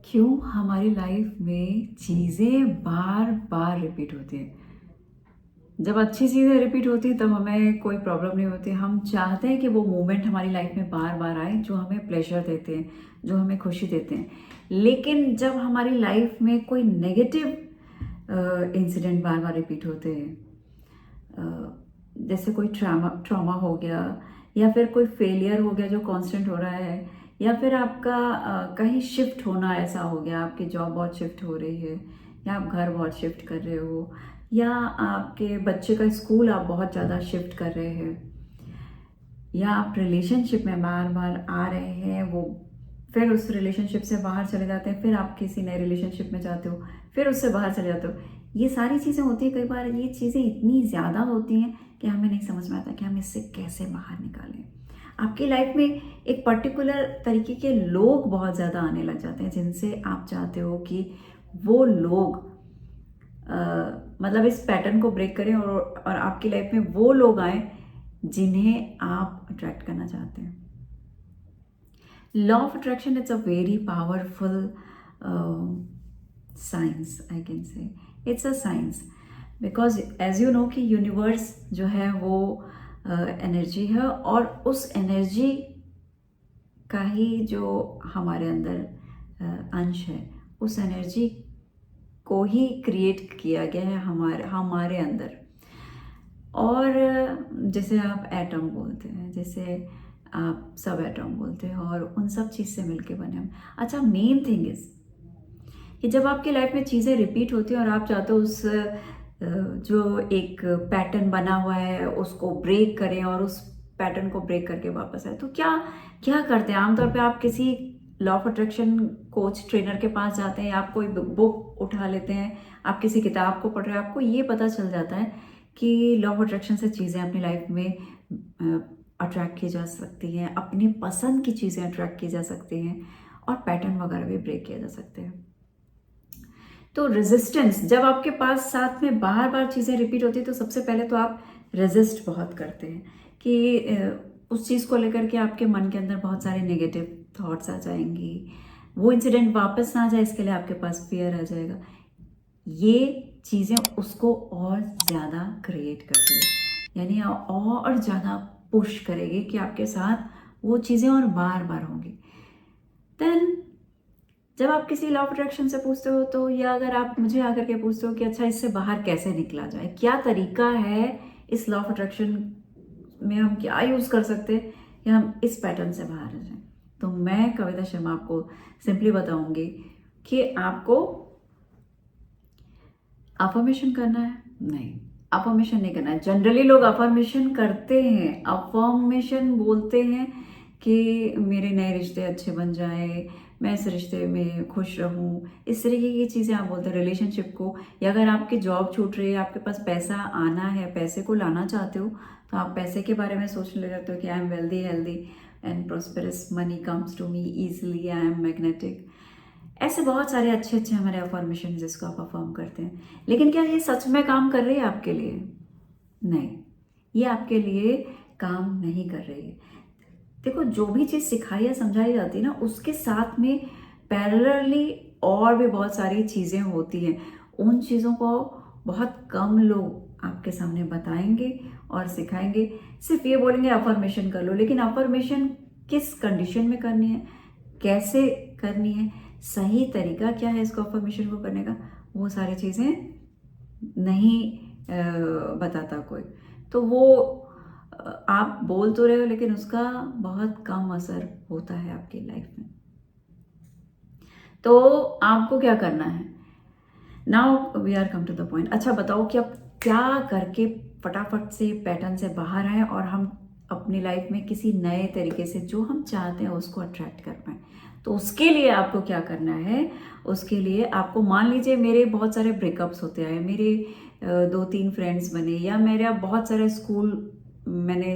क्यों हमारी लाइफ में चीज़ें बार बार रिपीट होती हैं। जब अच्छी चीज़ें रिपीट होती हैं तब हमें कोई प्रॉब्लम नहीं होती। हम चाहते हैं कि वो मोमेंट हमारी लाइफ में बार बार आए जो हमें प्लेजर देते हैं, जो हमें खुशी देते हैं। लेकिन जब हमारी लाइफ में कोई नेगेटिव इंसिडेंट बार बार रिपीट होते हैं, जैसे कोई ट्रामा ट्रॉमा हो गया, या फिर कोई फेलियर हो गया जो कांस्टेंट हो रहा है, या फिर आपका कहीं शिफ्ट होना ऐसा हो गया, आपकी जॉब बहुत शिफ्ट हो रही है, या आप घर बहुत शिफ्ट कर रहे हो, या आपके बच्चे का स्कूल आप बहुत ज़्यादा शिफ्ट कर रहे हैं, या आप रिलेशनशिप में बार बार आ रहे हैं, वो फिर उस रिलेशनशिप से बाहर चले जाते हैं, फिर आप किसी नए रिलेशनशिप में जाते हो, फिर उससे बाहर चले जाते हो। ये सारी चीज़ें होती हैं। कई बार ये चीज़ें इतनी ज़्यादा होती हैं कि हमें नहीं समझ में आता कि हम इससे कैसे बाहर निकालें। आपकी लाइफ में एक पर्टिकुलर तरीके के लोग बहुत ज़्यादा आने लग जाते हैं जिनसे आप चाहते हो कि वो लोग मतलब इस पैटर्न को ब्रेक करें, और आपकी लाइफ में वो लोग आए जिन्हें आप अट्रैक्ट करना चाहते हैं। Law of attraction, it's a very powerful science, I can say. It's a science because as you know कि यूनिवर्स जो है वो एनर्जी है, और उस एनर्जी का ही जो हमारे अंदर अंश है, उस एनर्जी को ही क्रिएट किया गया है हमारे हमारे अंदर। और जैसे आप एटम बोलते हैं, जैसे आप सब एटम बोलते हैं, और उन सब चीज़ से मिलके बने हम। अच्छा, मेन थिंग इज़ कि जब आपकी लाइफ में चीज़ें रिपीट होती हैं और आप चाहते हो उस जो एक पैटर्न बना हुआ है उसको ब्रेक करें, और उस पैटर्न को ब्रेक करके वापस आए, तो क्या क्या करते हैं आमतौर पे? आप किसी law of attraction coach trainer के पास जाते हैं, आप कोई बुक उठा लेते हैं, आप किसी किताब को पढ़ रहे हैं, आपको ये पता चल जाता है कि लॉ ऑफ अट्रैक्शन से चीज़ें अपनी लाइफ में अट्रैक्ट की जा सकती हैं, अपनी पसंद की चीज़ें अट्रैक्ट की जा सकती हैं, और पैटर्न वगैरह भी ब्रेक किए जा सकते हैं। तो रेजिस्टेंस, जब आपके पास साथ में बार बार चीज़ें रिपीट होती है तो सबसे पहले तो आप रेजिस्ट बहुत करते हैं कि उस चीज़ को लेकर के आपके मन के अंदर बहुत सारे नेगेटिव थॉट्स आ जाएंगी, वो इंसिडेंट वापस ना आ जाए इसके लिए आपके पास फियर आ जाएगा। ये चीज़ें उसको और ज़्यादा क्रिएट करती है, यानी और ज़्यादा पुश करेगी कि आपके साथ वो चीज़ें और बार बार होंगी। देन जब आप किसी लॉ ऑफ अट्रैक्शन से पूछते हो, तो या अगर आप मुझे आकर के पूछते हो कि अच्छा इससे बाहर कैसे निकला जाए, क्या तरीका है इस लॉ ऑफ अट्रैक्शन में, हम क्या यूज़ कर सकते हैं या हम इस पैटर्न से बाहर आ जाएं, तो मैं कविता शर्मा आपको सिंपली बताऊंगी कि आपको अफर्मेशन करना है। नहीं, अफर्मेशन नहीं करना है। जनरली लोग अफर्मेशन करते हैं, अफर्मेशन बोलते हैं कि मेरे नए रिश्ते अच्छे बन जाए, मैं इस रिश्ते में खुश रहूं, इस तरीके की चीज़ें आप बोलते हैं रिलेशनशिप को। या अगर आपकी जॉब छूट रही है, आपके पास पैसा आना है, पैसे को लाना चाहते हो, तो आप पैसे के बारे में सोचने लग जाते हो कि I am wealthy, healthy and prosperous, money comes to me easily, I am magnetic. ऐसे बहुत सारे अच्छे अच्छे हमारे अफर्मेशन जिसको आप अफर्म करते हैं। लेकिन क्या ये सच में काम कर रही है आपके लिए? नहीं, ये आपके लिए काम नहीं कर रही है। देखो, जो भी चीज़ सिखाई या समझाई जाती है ना, उसके साथ में पैरेलली और भी बहुत सारी चीज़ें होती हैं। उन चीज़ों को बहुत कम लोग आपके सामने बताएंगे और सिखाएंगे। सिर्फ ये बोलेंगे अफर्मेशन कर लो, लेकिन अफर्मेशन किस कंडीशन में करनी है, कैसे करनी है, सही तरीका क्या है इसको अफर्मेशन को करने का, वो सारी चीज़ें नहीं बताता कोई। तो वो आप बोल तो रहे हो, लेकिन उसका बहुत कम असर होता है आपकी लाइफ में। तो आपको क्या करना है? Now we are come to the point. अच्छा बताओ कि आप क्या करके फटाफट से पैटर्न से बाहर आए और हम अपनी लाइफ में किसी नए तरीके से जो हम चाहते हैं उसको अट्रैक्ट कर पाए। तो उसके लिए आपको क्या करना है? उसके लिए आपको, मान लीजिए मेरे बहुत सारे ब्रेकअप्स होते आए, मेरे 2-3 फ्रेंड्स बने, या मेरा बहुत सारे स्कूल मैंने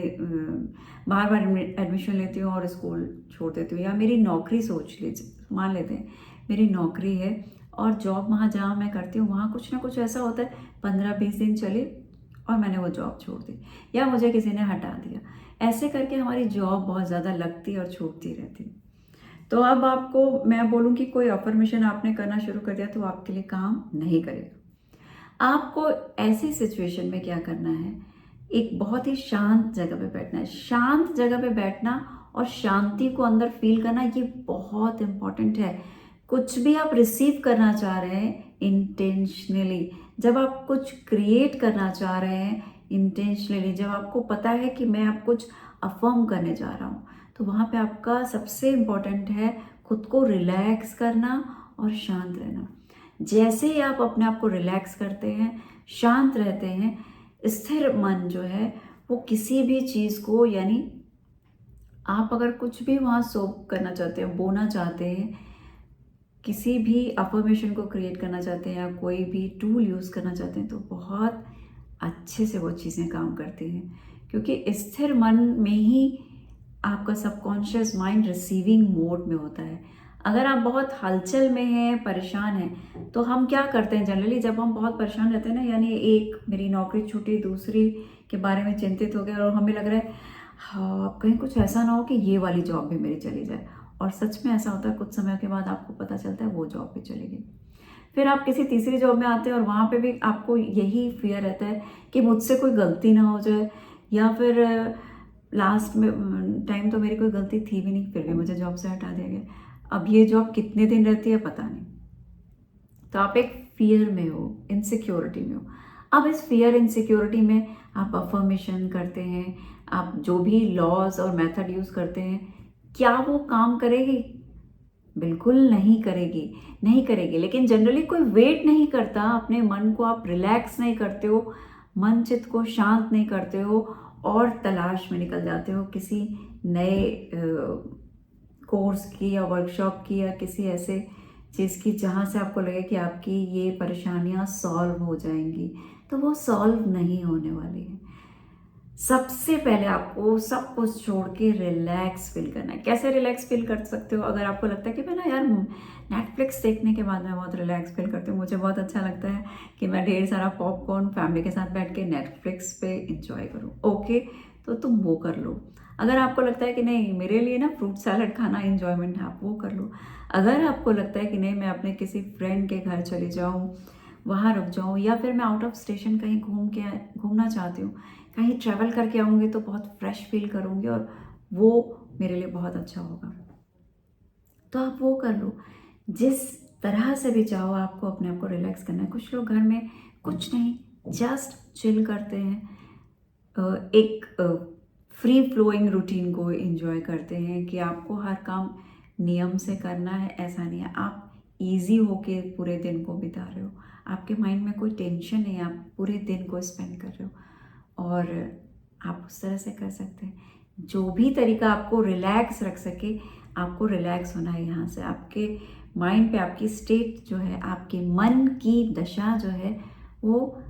बार बार एडमिशन लेती हूँ और स्कूल छोड़ देती हूँ, या मेरी नौकरी, सोच लीजिए, मान लेते हैं मेरी नौकरी है और जॉब वहाँ जहाँ मैं करती हूँ वहाँ कुछ ना कुछ ऐसा होता है, 15-20 दिन चली और मैंने वो जॉब छोड़ दी, या मुझे किसी ने हटा दिया। ऐसे करके हमारी जॉब बहुत ज़्यादा लगती और छूटती रहती। तो अब आपको मैं बोलूँ कि कोई अफर्मेशन आपने करना शुरू कर दिया तो आपके लिए काम नहीं करेगा। आपको ऐसी सिचुएशन में क्या करना है, एक बहुत ही शांत जगह पे बैठना है। शांत जगह पे बैठना और शांति को अंदर फील करना, ये बहुत इम्पॉर्टेंट है। कुछ भी आप रिसीव करना चाह रहे हैं इंटेंशनली, जब आप कुछ क्रिएट करना चाह रहे हैं इंटेंशनली, जब आपको पता है कि मैं अब कुछ अफर्म करने जा रहा हूँ, तो वहाँ पे आपका सबसे इम्पॉर्टेंट है खुद को रिलैक्स करना और शांत रहना। जैसे ही आप अपने आप को रिलैक्स करते हैं, शांत रहते हैं, स्थिर मन जो है वो किसी भी चीज़ को, यानी आप अगर कुछ भी वहाँ सोप करना चाहते हैं, बोना चाहते हैं, किसी भी अफर्मेशन को क्रिएट करना चाहते हैं या कोई भी टूल यूज़ करना चाहते हैं, तो बहुत अच्छे से वो चीज़ें काम करती हैं, क्योंकि स्थिर मन में ही आपका सबकॉन्शियस माइंड रिसीविंग मोड में होता है। अगर आप बहुत हलचल में हैं, परेशान हैं, तो हम क्या करते हैं जनरली, जब हम बहुत परेशान रहते हैं ना, यानी एक मेरी नौकरी छूटी, दूसरी के बारे में चिंतित हो गए और हमें लग रहा है हाँ कहीं कुछ ऐसा ना हो कि ये वाली जॉब भी मेरी चली जाए, और सच में ऐसा होता है, कुछ समय के बाद आपको पता चलता है वो जॉब भी चली गई। फिर आप किसी तीसरी जॉब में आते हैं और वहाँ पे भी आपको यही फियर रहता है कि मुझसे कोई गलती ना हो जाए, या फिर लास्ट में टाइम तो मेरी कोई गलती थी भी नहीं, फिर भी मुझे जॉब से हटा दिया गया। अब ये जॉब कितने दिन रहती है पता नहीं। तो आप एक फियर में हो, इनसिक्योरिटी में हो। अब इस फियर इनसिक्योरिटी में आप अफर्मेशन करते हैं, आप जो भी लॉज और मेथड यूज़ करते हैं, क्या वो काम करेगी? बिल्कुल नहीं करेगी, नहीं करेगी। लेकिन जनरली कोई वेट नहीं करता, अपने मन को आप रिलैक्स नहीं करते हो, मन चित्त को शांत नहीं करते हो और तलाश में निकल जाते हो किसी नए कोर्स की या वर्कशॉप की या किसी ऐसे चीज़ की जहाँ से आपको लगे कि आपकी ये परेशानियाँ सॉल्व हो जाएंगी, तो वो सॉल्व नहीं होने वाली है। सबसे पहले आपको सब कुछ छोड़ के रिलैक्स फील करना है। कैसे रिलैक्स फील कर सकते हो? अगर आपको लगता है कि मैं ना यार नेटफ्लिक्स देखने के बाद मैं बहुत रिलैक्स फील करती हूँ, मुझे बहुत अच्छा लगता है कि मैं ढेर सारा पॉपकॉर्न फैमिली के साथ बैठ के नेटफ्लिक्स पे इंजॉय करूँ, ओके, तो तुम वो कर लो। अगर आपको लगता है कि नहीं मेरे लिए ना फ्रूट सैलड खाना इंजॉयमेंट है, आप वो कर लो। अगर आपको लगता है कि नहीं मैं अपने किसी फ्रेंड के घर चली जाऊँ, वहाँ रुक जाऊँ, या फिर मैं आउट ऑफ स्टेशन कहीं घूमना चाहती हूँ, कहीं ट्रैवल करके आऊँगी तो बहुत फ्रेश फील करूँगी और वो मेरे लिए बहुत अच्छा होगा, तो आप वो कर लो। जिस तरह से भी चाहो आपको अपने आप को रिलैक्स करना है। कुछ लोग घर में कुछ नहीं, जस्ट चिल करते हैं, एक फ्री फ्लोइंग रूटीन को एंजॉय करते हैं कि आपको हर काम नियम से करना है, ऐसा नहीं है। आप इजी होके पूरे दिन को बिता रहे हो, आपके माइंड में कोई टेंशन नहीं है, आप पूरे दिन को स्पेंड कर रहे हो, और आप उस तरह से कर सकते हैं। जो भी तरीका आपको रिलैक्स रख सके, आपको रिलैक्स होना है यहाँ से। आपके माइंड पे आपकी स्टेट जो है, आपके मन की दशा जो है वो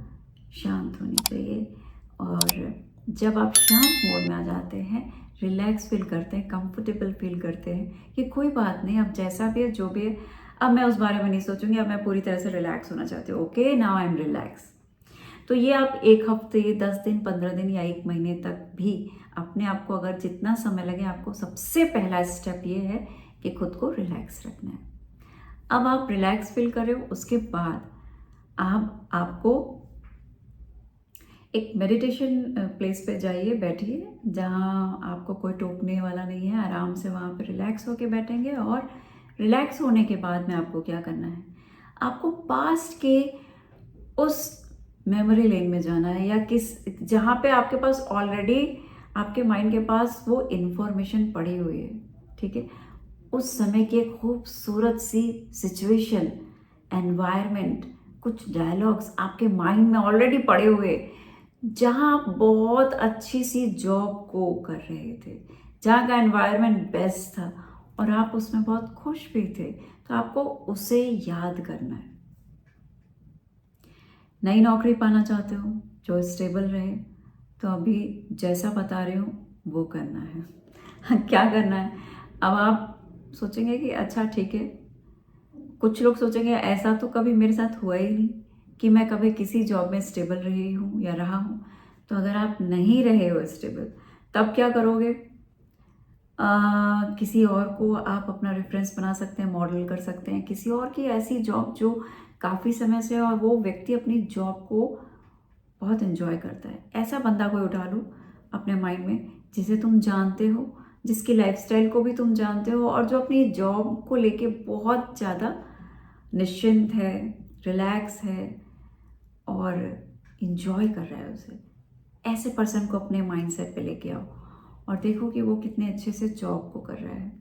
शांत होनी चाहिए। और जब आप शांत मोड में आ जाते हैं, रिलैक्स फील करते हैं, कंफर्टेबल फील करते हैं कि कोई बात नहीं, अब जैसा भी है जो भी है, अब मैं उस बारे में नहीं सोचूंगी, अब मैं पूरी तरह से रिलैक्स होना चाहती हूँ, okay now I am relax. तो ये आप 1 हफ्ते, 10 दिन, 15 दिन या 1 महीने तक भी अपने आप को, अगर जितना समय लगे, आपको सबसे पहला स्टेप ये है कि खुद को रिलैक्स रखना है। अब आप रिलैक्स फील कर रहे हो, उसके बाद आप आपको एक मेडिटेशन प्लेस पे जाइए, बैठिए जहाँ आपको कोई टोकने वाला नहीं है, आराम से वहाँ पे रिलैक्स होके बैठेंगे। और रिलैक्स होने के बाद में आपको क्या करना है, आपको पास्ट के उस मेमोरी लेन में जाना है, या जहाँ पे आपके पास ऑलरेडी आपके माइंड के पास वो इंफॉर्मेशन पड़ी हुई है, ठीक है, उस समय की एक खूबसूरत सी सिचुएशन, एनवायरनमेंट, कुछ डायलॉग्स आपके माइंड में ऑलरेडी पड़े हुए, जहाँ आप बहुत अच्छी सी जॉब को कर रहे थे, जहाँ का एनवायरनमेंट बेस्ट था और आप उसमें बहुत खुश भी थे, तो आपको उसे याद करना है। नई नौकरी पाना चाहते हो जो स्टेबल रहे, तो अभी जैसा बता रही हूँ वो करना है। क्या करना है, अब आप सोचेंगे कि अच्छा ठीक है, कुछ लोग सोचेंगे ऐसा तो कभी मेरे साथ हुआ ही नहीं कि मैं कभी किसी जॉब में स्टेबल रही हूँ या रहा हूँ। तो अगर आप नहीं रहे हो स्टेबल, तब क्या करोगे? किसी और को आप अपना रेफरेंस बना सकते हैं, मॉडल कर सकते हैं, किसी और की ऐसी जॉब जो काफ़ी समय से और वो व्यक्ति अपनी जॉब को बहुत एंजॉय करता है। ऐसा बंदा कोई उठा लो अपने माइंड में जिसे तुम जानते हो, जिसकी लाइफस्टाइल को भी तुम जानते हो और जो अपनी जॉब को लेके बहुत ज़्यादा निश्चिंत है, रिलैक्स है और इंजॉय कर रहा है उसे। ऐसे पर्सन को अपने माइंडसेट पे लेके आओ और देखो कि वो कितने अच्छे से जॉब को कर रहा है।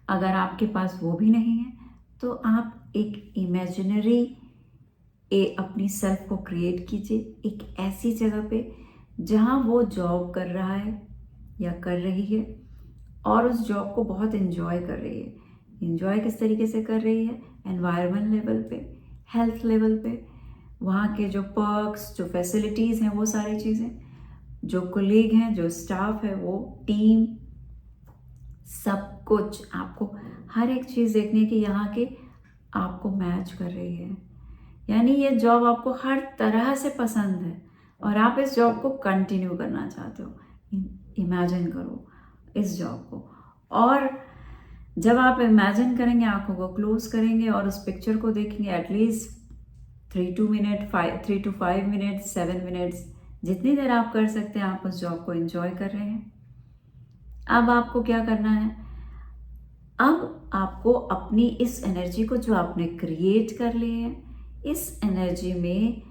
अगर आपके पास वो भी नहीं है तो आप एक इमेजिनरी अपनी सेल्फ को क्रिएट कीजिए एक ऐसी जगह पे जहाँ वो जॉब कर रहा है या कर रही है और उस जॉब को बहुत इन्जॉय कर रही है। इन्जॉय किस तरीके से कर रही है? एनवायरनमेंट लेवल पे, हेल्थ लेवल पे, वहाँ के जो पर्क्स, जो फैसिलिटीज़ हैं, वो सारी चीज़ें, जो कोलीग हैं, जो स्टाफ है, वो टीम, सब कुछ आपको हर एक चीज़ देखने की यहाँ के आपको मैच कर रही है। यानी ये जॉब आपको हर तरह से पसंद है और आप इस जॉब को कंटिन्यू करना चाहते हो। इमेजिन करो इस जॉब को और जब आप इमेजिन करेंगे, आंखों को क्लोज करेंगे और उस पिक्चर को देखेंगे एटलीस्ट 3 to 5 मिनट्स 7 मिनट्स जितनी देर आप कर सकते हैं आप उस जॉब को एंजॉय कर रहे हैं। अब आपको क्या करना है? अब आपको अपनी इस एनर्जी को जो आपने क्रिएट कर ली है, इस एनर्जी में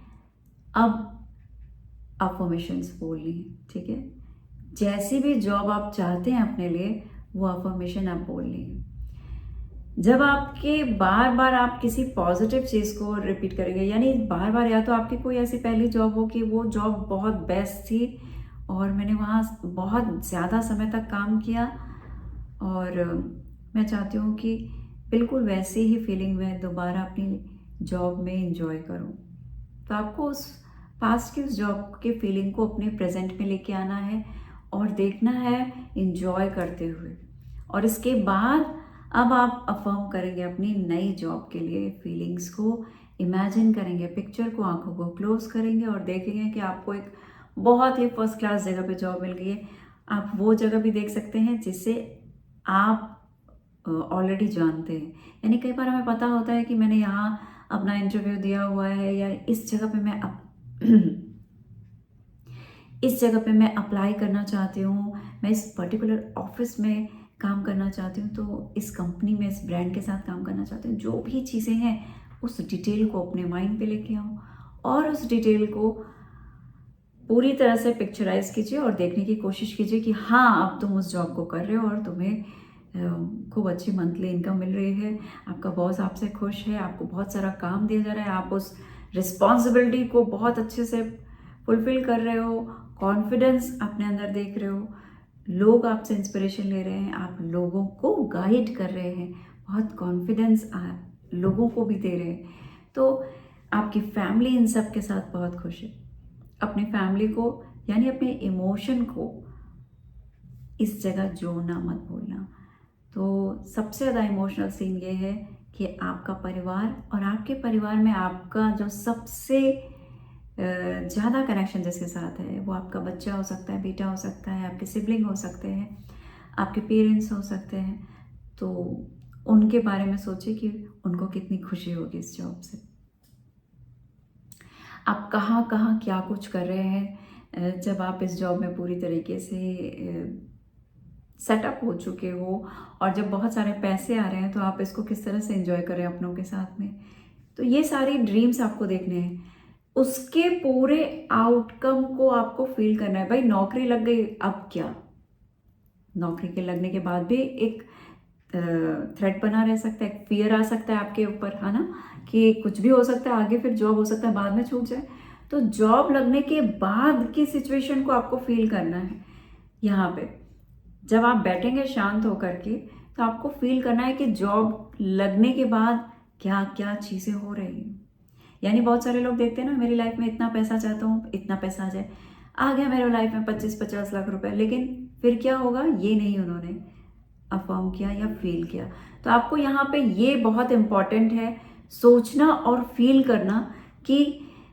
अब अफर्मेशंस बोलनी है, ठीक है? जैसी भी जॉब आप चाहते हैं अपने लिए वो अफर्मेशन आप बोलनी है। जब आपके बार बार आप किसी पॉजिटिव चीज़ को रिपीट करेंगे, यानी बार बार या तो आपकी कोई ऐसी पहली जॉब हो कि वो जॉब बहुत बेस्ट थी और मैंने वहाँ बहुत ज़्यादा समय तक काम किया और मैं चाहती हूँ कि बिल्कुल वैसी ही फीलिंग मैं दोबारा अपनी जॉब में इंजॉय करूँ। तो आपको उस पास्ट की उस जॉब के फीलिंग को अपने प्रेजेंट में लेके आना है और देखना है इंजॉय करते हुए। और इसके बाद अब आप अफर्म करेंगे अपनी नई जॉब के लिए फीलिंग्स को, इमेजिन करेंगे पिक्चर को, आंखों को क्लोज करेंगे और देखेंगे कि आपको एक बहुत ही फर्स्ट क्लास जगह पे जॉब मिल गई है। आप वो जगह भी देख सकते हैं जिसे आप ऑलरेडी जानते हैं। यानी कई बार हमें पता होता है कि मैंने यहाँ अपना इंटरव्यू दिया हुआ है या इस जगह पे मैं इस जगह पे मैं अप्लाई करना चाहती हूँ, मैं इस पर्टिकुलर ऑफिस में काम करना चाहती हूँ, तो इस कंपनी में इस ब्रांड के साथ काम करना चाहती हूँ। जो भी चीज़ें हैं उस डिटेल को अपने माइंड पे लेके आओ और उस डिटेल को पूरी तरह से पिक्चराइज कीजिए और देखने की कोशिश कीजिए कि हाँ अब तुम उस जॉब को कर रहे हो और तुम्हें खूब अच्छी मंथली इनकम मिल रही है, आपका बॉस आपसे खुश है, आपको बहुत सारा काम दिया जा रहा है, आप उस रिस्पॉन्सिबिलिटी को बहुत अच्छे से फुलफिल कर रहे हो, कॉन्फिडेंस अपने अंदर देख रहे हो, लोग आपसे इंस्पिरेशन ले रहे हैं, आप लोगों को गाइड कर रहे हैं, बहुत कॉन्फिडेंस लोगों को भी दे रहे हैं। तो आपकी फैमिली इन सब के साथ बहुत खुश है। अपनी फैमिली को यानी अपने इमोशन को इस जगह जोड़ना मत भूलना। तो सबसे ज़्यादा इमोशनल सीन ये है कि आपका परिवार और आपके परिवार में आपका जो सबसे ज़्यादा कनेक्शन जिसके साथ है वो आपका बच्चा हो सकता है, बेटा हो सकता है, आपके सिबलिंग हो सकते हैं, आपके पेरेंट्स हो सकते हैं। तो उनके बारे में सोचिए कि उनको कितनी खुशी होगी इस जॉब से। आप कहाँ कहाँ क्या कुछ कर रहे हैं जब आप इस जॉब में पूरी तरीके से सेटअप हो चुके हो और जब बहुत सारे पैसे आ रहे हैं तो आप इसको किस तरह से एंजॉय करें अपनों के साथ में। तो ये सारी ड्रीम्स आपको देखने हैं, उसके पूरे आउटकम को आपको फील करना है। भाई नौकरी लग गई, अब क्या? नौकरी के लगने के बाद भी एक थ्रेट बना रह सकता है, फियर आ सकता है आपके ऊपर, है ना, कि कुछ भी हो सकता है आगे, फिर जॉब हो सकता है बाद में छूट जाए। तो जॉब लगने के बाद की सिचुएशन को आपको फील करना है। यहाँ पे जब आप बैठेंगे शांत होकर के तो आपको फील करना है कि जॉब लगने के बाद क्या क्या चीज़ें हो रही हैं। यानी बहुत सारे लोग देखते हैं ना, मेरी लाइफ में इतना पैसा चाहता हूँ, इतना पैसा आ जाए, आ गया मेरे लाइफ में 25-50 लाख रुपए, लेकिन फिर क्या होगा ये नहीं उन्होंने अफर्म किया या फील किया। तो आपको यहाँ पे ये बहुत इम्पॉर्टेंट है सोचना और फील करना कि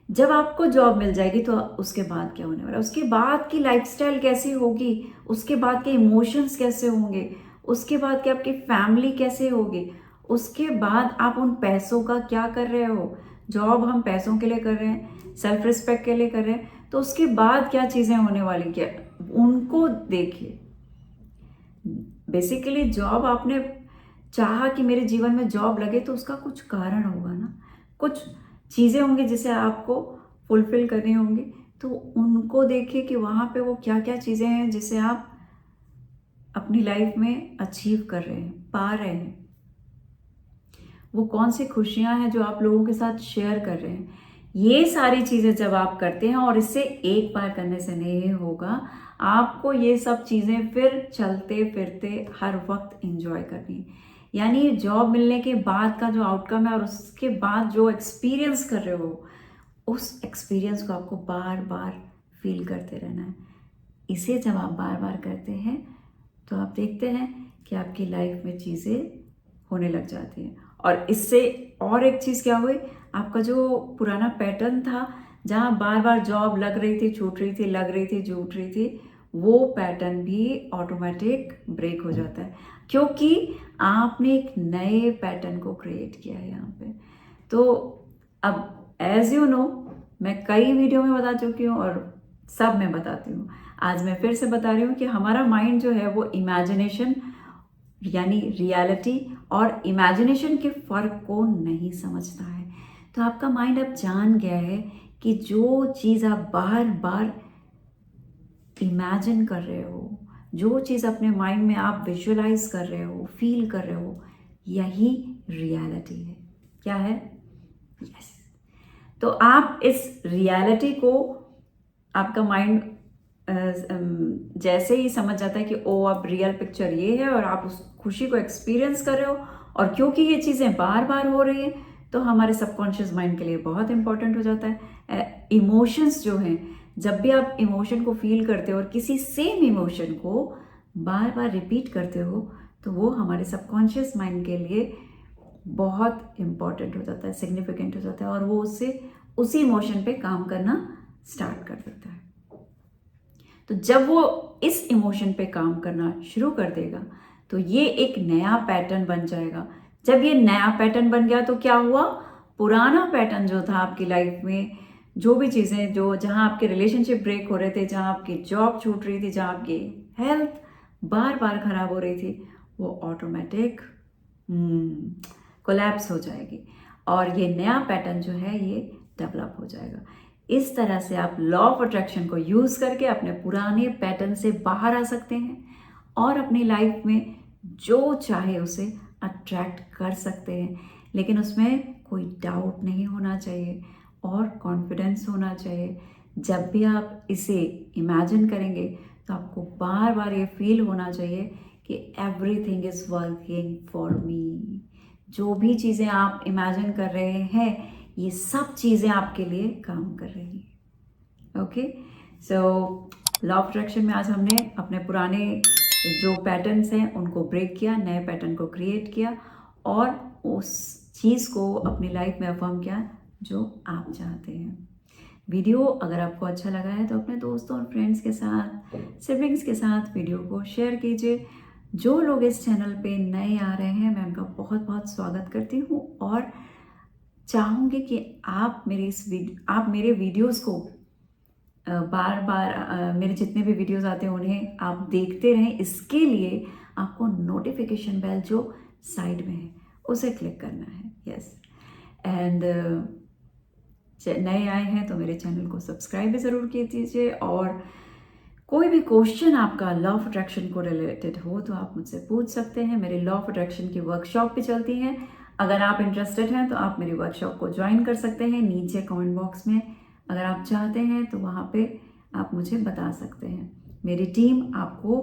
जब आपको जॉब मिल जाएगी तो उसके बाद क्या होने वाला है, उसके बाद की लाइफस्टाइल कैसी होगी, उसके बाद के इमोशंस कैसे होंगे, उसके बाद के आपकी फैमिली कैसे होगी, उसके बाद आप उन पैसों का क्या कर रहे हो। जॉब हम पैसों के लिए कर रहे हैं, सेल्फ रिस्पेक्ट के लिए कर रहे हैं, तो उसके बाद क्या चीज़ें होने वाली, क्या उनको देखिए। बेसिकली जॉब आपने चाहा कि मेरे जीवन में जॉब लगे, तो उसका कुछ कारण होगा ना, कुछ चीज़ें होंगी जिसे आपको फुलफिल करनी होंगी, तो उनको देखिए कि वहाँ पे वो क्या क्या चीज़ें हैं जिसे आप अपनी लाइफ में अचीव कर रहे हैं, पा रहे हैं। वो कौन सी खुशियाँ हैं जो आप लोगों के साथ शेयर कर रहे हैं। ये सारी चीज़ें जब आप करते हैं, और इससे एक बार करने से नहीं होगा, आपको ये सब चीज़ें फिर चलते फिरते हर वक्त एंजॉय करनी है। यानी जॉब मिलने के बाद का जो आउटकम है और उसके बाद जो एक्सपीरियंस कर रहे हो, उस एक्सपीरियंस को आपको बार बार फील करते रहना है। इसे जब आप बार बार करते हैं तो आप देखते हैं कि आपकी लाइफ में चीज़ें होने लग जाती हैं। और इससे और एक चीज़ क्या हुई, आपका जो पुराना पैटर्न था जहाँ बार बार जॉब लग रही थी, छूट रही थी, लग रही थी, छूट रही थी, वो पैटर्न भी ऑटोमेटिक ब्रेक हो जाता है, क्योंकि आपने एक नए पैटर्न को क्रिएट किया है यहाँ पे। तो अब एज यू नो, मैं कई वीडियो में बता चुकी हूँ और सब में बताती हूँ, आज मैं फिर से बता रही हूँ कि हमारा माइंड जो है वो इमेजिनेशन यानी रियलिटी और इमेजिनेशन के फ़र्क को नहीं समझता है। तो आपका माइंड अब जान गया है कि जो चीज़ आप बार बार इमेजिन कर रहे हो, जो चीज़ अपने माइंड में आप विजुअलाइज कर रहे हो, फील कर रहे हो, यही रियलिटी है। क्या है? यस। तो आप इस रियलिटी को, आपका माइंड जैसे ही समझ जाता है कि ओ अब रियल पिक्चर ये है, और आप उस खुशी को एक्सपीरियंस कर रहे हो, और क्योंकि ये चीज़ें बार बार हो रही हैं, तो हमारे सबकॉन्शियस माइंड के लिए बहुत इंपॉर्टेंट हो जाता है। इमोशंस जो हैं, जब भी आप इमोशन को फील करते हो और किसी सेम इमोशन को बार बार रिपीट करते हो, तो वो हमारे सबकॉन्शियस माइंड के लिए बहुत इम्पॉर्टेंट हो जाता है, सिग्निफिकेंट हो जाता है, और वो उससे उसी इमोशन पे काम करना स्टार्ट कर देता है। तो जब वो इस इमोशन पे काम करना शुरू कर देगा, तो ये एक नया पैटर्न बन जाएगा। जब ये नया पैटर्न बन गया, तो क्या हुआ, पुराना पैटर्न जो था आपकी लाइफ में, जो भी चीज़ें जो जहाँ आपके रिलेशनशिप ब्रेक हो रहे थे, जहाँ आपकी जॉब छूट रही थी, जहाँ आपकी हेल्थ बार बार खराब हो रही थी, वो ऑटोमेटिक कोलैप्स हो जाएगी, और ये नया पैटर्न जो है ये डेवलप हो जाएगा। इस तरह से आप लॉ ऑफ अट्रैक्शन को यूज़ करके अपने पुराने पैटर्न से बाहर आ सकते हैं, और अपनी लाइफ में जो चाहे उसे अट्रैक्ट कर सकते हैं। लेकिन उसमें कोई डाउट नहीं होना चाहिए, और कॉन्फिडेंस होना चाहिए। जब भी आप इसे इमेजिन करेंगे, तो आपको बार बार ये फील होना चाहिए कि everything is working for me. जो भी चीज़ें आप इमेजिन कर रहे हैं, ये सब चीज़ें आपके लिए काम कर रही हैं। Okay, so law of attraction में आज हमने अपने पुराने जो पैटर्न्स हैं उनको ब्रेक किया, नए पैटर्न को क्रिएट किया, और उस चीज़ को अपनी लाइफ में अफर्म किया जो आप चाहते हैं। वीडियो अगर आपको अच्छा लगा है, तो अपने दोस्तों और फ्रेंड्स के साथ, सिबलिंग्स के साथ वीडियो को शेयर कीजिए। जो लोग इस चैनल पे नए आ रहे हैं, मैं उनका बहुत बहुत स्वागत करती हूँ, और चाहूँगी कि आप मेरे वीडियोस को बार बार, मेरे जितने भी वीडियोस आते हैं उन्हें आप देखते रहें। इसके लिए आपको नोटिफिकेशन बेल जो साइड में है उसे क्लिक करना है। यस, एंड नए आए हैं तो मेरे चैनल को सब्सक्राइब भी ज़रूर कीजिए, और कोई भी क्वेश्चन आपका लॉ ऑफ अट्रैक्शन को रिलेटेड हो तो आप मुझसे पूछ सकते हैं। मेरे लॉ ऑफ अट्रैक्शन की वर्कशॉप भी चलती हैं। अगर आप इंटरेस्टेड हैं तो आप मेरी वर्कशॉप को ज्वाइन कर सकते हैं। नीचे कमेंट बॉक्स में अगर आप चाहते हैं तो वहाँ पे आप मुझे बता सकते हैं। मेरी टीम आपको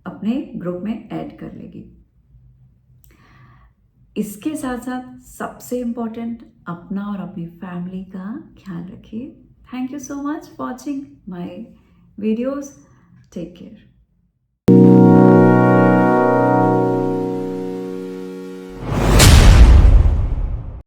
अपने ग्रुप में ऐड कर लेगी। इसके साथ साथ सबसे इम्पोर्टेंट, अपना और अपनी फैमिली का ख्याल रखिए। Thank you so much for watching my videos. Take care.